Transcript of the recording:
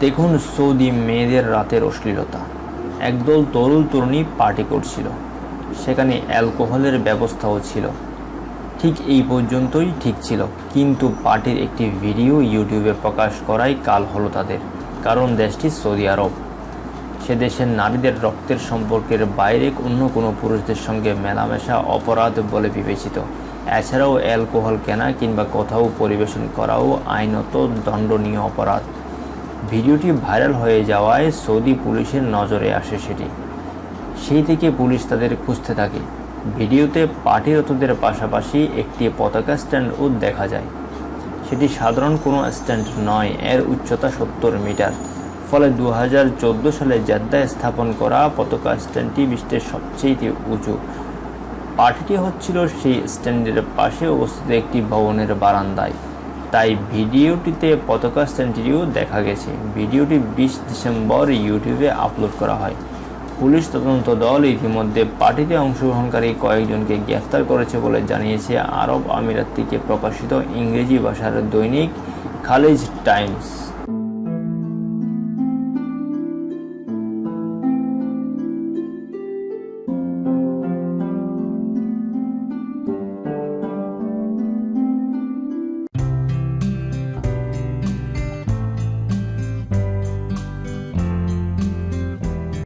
দেখুন সৌদি মেয়েদের রাতের অশ্লীলতা। একদল তরুণ তরুণী পার্টি করছিল, সেখানে অ্যালকোহলের ব্যবস্থাও ছিল। ঠিক এই পর্যন্তই ঠিক ছিল, কিন্তু পার্টির একটি ভিডিও ইউটিউবে প্রকাশ করাই কাল হলো তাদের। কারণ দেশটি সৌদি আরব, সে দেশের নারীদের রক্তের সম্পর্কের বাইরে অন্য কোনো পুরুষদের সঙ্গে মেলামেশা অপরাধ বলে বিবেচিত। এছাড়াও অ্যালকোহল কেনা কিংবা কোথাও পরিবেশন করাও আইনত দণ্ডনীয় অপরাধ। ভিডিওটি ভাইরাল হয়ে যাওয়ায় সৌদি পুলিশের নজরে আসে সেটি। সেই থেকে পুলিশ তাদের খুঁজতে থাকে। ভিডিওতে পার্টিরতদের পাশাপাশি একটি পতাকা স্ট্যান্ডও দেখা যায়। সেটি সাধারণ কোনো স্ট্যান্ড নয়, এর উচ্চতা 70 মিটার। ফলে 2014 সালে জেদ্দায় স্থাপন করা পতাকা স্ট্যান্ডটি বিশ্বের সবচেয়ে উঁচু। পার্টিটি হচ্ছিল সেই স্ট্যান্ডের পাশে অবস্থিত একটি ভবনের বারান্দায়, তাই ভিডিওটিতে পতাকা স্ট্যান্ডটিও দেখা গেছে। ভিডিওটি 20 ডিসেম্বর ইউটিউবে আপলোড করা হয়। পুলিশ তদন্ত দল ইতিমধ্যে পার্টিতে অংশগ্রহণকারী কয়েকজনকে গ্রেফতার করেছে বলে জানিয়েছে আরব আমিরাত থেকে প্রকাশিত ইংরেজি ভাষার দৈনিক খালিজ টাইমস।